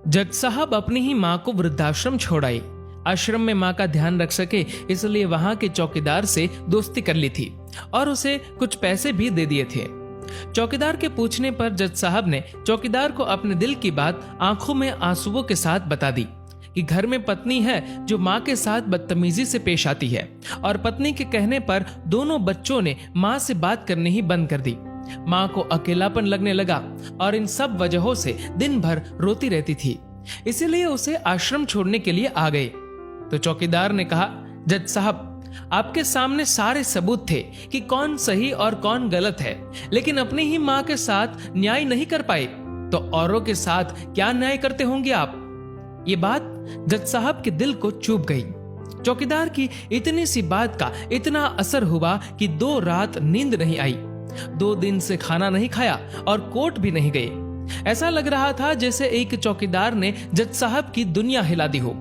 जज साहब अपनी ही माँ को वृद्धाश्रम छोड़ आए। आश्रम में माँ का ध्यान रख सके इसलिए वहां के चौकीदार से दोस्ती कर ली थी और उसे कुछ पैसे भी दे दिए थे। चौकीदार के पूछने पर जज साहब ने चौकीदार को अपने दिल की बात आंखों में आंसुओं के साथ बता दी कि घर में पत्नी है जो माँ के साथ बदतमीजी से पेश आती है और पत्नी के कहने पर दोनों बच्चों ने माँ से बात करनी ही बंद कर दी। माँ को अकेलापन लगने लगा और इन सब वजहों से दिन भर रोती रहती थी, इसीलिए उसे आश्रम छोड़ने के लिए आ गए। तो चौकीदार ने कहा, जज साहब आपके सामने सारे सबूत थे कि कौन सही और कौन गलत है, लेकिन अपनी ही माँ के साथ न्याय नहीं कर पाए तो औरों के साथ क्या न्याय करते होंगे आप। ये बात जज साहब के दिल को चुभ गई। चौकीदार की इतनी सी बात का इतना असर हुआ कि 2 रात नींद नहीं आई, 2 दिन से खाना नहीं खाया और कोर्ट भी नहीं गए। ऐसा लग रहा था जैसे एक चौकीदार ने जज साहब की दुनिया हिला दी हो।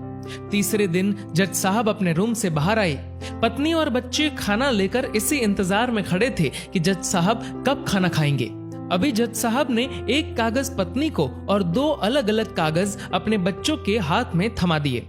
तीसरे दिन जज साहब अपने रूम से बाहर आए। पत्नी और बच्चे खाना लेकर इसी इंतजार में खड़े थे कि जज साहब कब खाना खाएंगे। अभी जज साहब ने एक कागज पत्नी को और 2 अलग अलग कागज अपने बच्चों के हाथ में थमा दिए।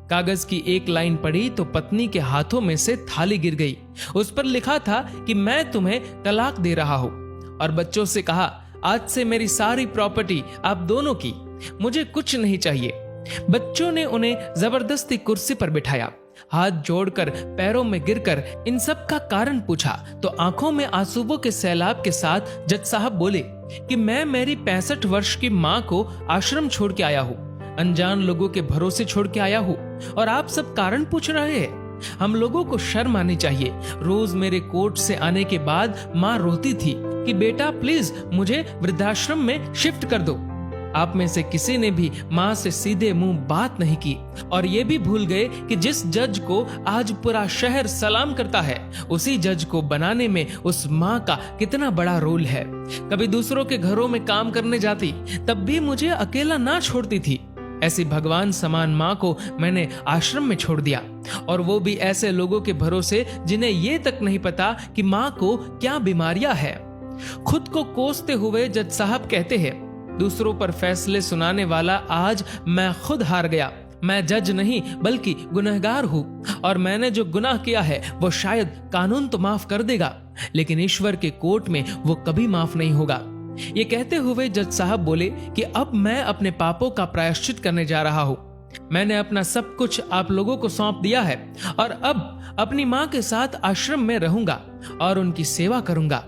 कागज की एक लाइन पढ़ी तो पत्नी के हाथों में से थाली गिर गई। उस पर लिखा था कि मैं तुम्हें तलाक दे रहा हूं, और बच्चों से कहा, आज से मेरी सारी प्रॉपर्टी आप दोनों की, मुझे कुछ नहीं चाहिए। बच्चों ने उन्हें जबरदस्ती कुर्सी पर बिठाया। हाथ जोड़कर पैरों में गिरकर इन सब का कारण पूछा तो आंखों में आंसुओं के सैलाब के साथ जज साहब बोले कि मैं मेरी 65 वर्ष की माँ को आश्रम छोड़ के आया हूँ, अनजान लोगों के भरोसे छोड़ के आया हूँ, और आप सब कारण पूछ रहे हैं। हम लोगों को शर्म आनी चाहिए। रोज मेरे कोर्ट से आने के बाद माँ रोती थी कि बेटा प्लीज मुझे वृद्धाश्रम में शिफ्ट कर दो। आप में से किसी ने भी माँ से सीधे मुंह बात नहीं की और ये भी भूल गए कि जिस जज को आज पूरा शहर सलाम करता है, उसी जज को बनाने में उस माँ का कितना बड़ा रोल है। कभी दूसरों के घरों में काम करने जाती तब भी मुझे अकेला ना छोड़ती थी। ऐसी भगवान समान माँ को मैंने आश्रम में छोड़ दिया, और वो भी ऐसे लोगों के भरोसे जिन्हें ये तक नहीं पता कि माँ को क्या बीमारियां है। खुद को कोसते हुए जज साहब कहते हैं, दूसरों पर फैसले सुनाने वाला आज मैं खुद हार गया। मैं जज नहीं बल्कि गुनहगार हूँ, और मैंने जो गुनाह किया है वो शायद कानून तो माफ कर देगा, लेकिन ईश्वर के कोर्ट में वो कभी माफ नहीं होगा। ये कहते हुए जज साहब बोले कि अब मैं अपने पापों का प्रायश्चित करने जा रहा हूँ। मैंने अपना सब कुछ आप लोगों को सौंप दिया है और अब अपनी माँ के साथ आश्रम में रहूंगा और उनकी सेवा करूंगा।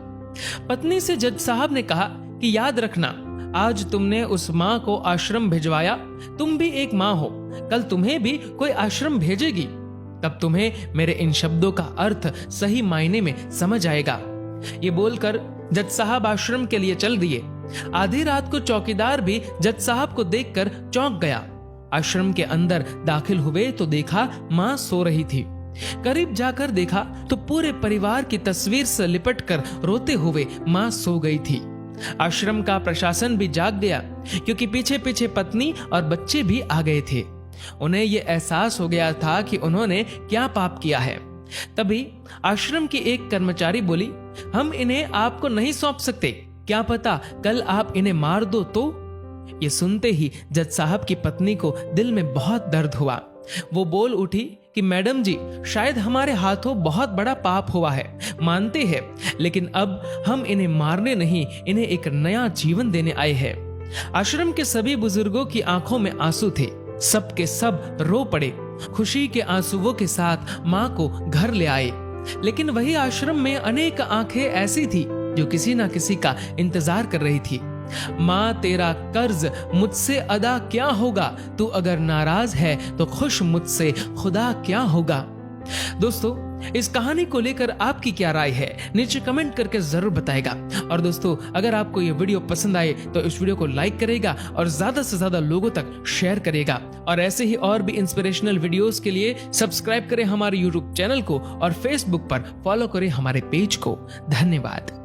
पत्नी से जज साहब ने कहा कि याद रखना, आज तुमने उस माँ को आश्रम भिजवाया, तुम भी एक माँ हो, कल तुम्हें भी कोई आश्रम भेजेगी, तब तुम्हें मेरे इन शब्दों का अर्थ सही मायने में समझ आएगा। ये बोलकर जज साहब आश्रम के लिए चल दिए। आधी रात को चौकीदार भी जज साहब को देखकर चौंक गया। आश्रम के अंदर दाखिल हुए तो देखा माँ सो रही थी। करीब जाकर देखा तो पूरे परिवार की तस्वीर से लिपटकर रोते हुए माँ सो गई थी। आश्रम का प्रशासन भी जाग गया, क्योंकि पीछे पीछे पत्नी और बच्चे भी आ गए थे। उन्हें यह एहसास हो गया था कि उन्होंने क्या पाप किया है। तभी आश्रम की एक कर्मचारी बोली, हम इन्हें आपको नहीं सौंप सकते, क्या पता कल आप इन्हें मार दो तो। ये सुनते ही जज साहब की पत्नी को दिल में बहुत दर्द हुआ। वो बोल उठी कि मैडम जी, शायद हमारे हाथों बहुत बड़ा पाप हुआ है, मानते हैं, लेकिन अब हम इन्हें मारने नहीं, इन्हें एक नया जीवन देने आए हैं। आश्रम के सभी बुजुर्गों की आंखों में आंसू थे। सब के सब रो पड़े। खुशी के आंसुओं के साथ माँ को घर ले आए। लेकिन वही आश्रम में अनेक आंखें ऐसी थी जो किसी ना किसी का इंतजार कर रही थी। माँ, तेरा कर्ज मुझसे अदा क्या होगा, तू अगर नाराज है तो खुश मुझसे खुदा क्या होगा। दोस्तों, इस कहानी को लेकर आपकी क्या राय है, नीचे कमेंट करके जरूर बताएगा। और दोस्तों, अगर आपको ये वीडियो पसंद आए तो इस वीडियो को लाइक करेगा और ज्यादा से ज्यादा लोगों तक शेयर करेगा। और ऐसे ही और भी इंस्पिरेशनल वीडियोस के लिए सब्सक्राइब करें हमारे यूट्यूब चैनल को और फेसबुक पर फॉलो करें हमारे पेज को। धन्यवाद।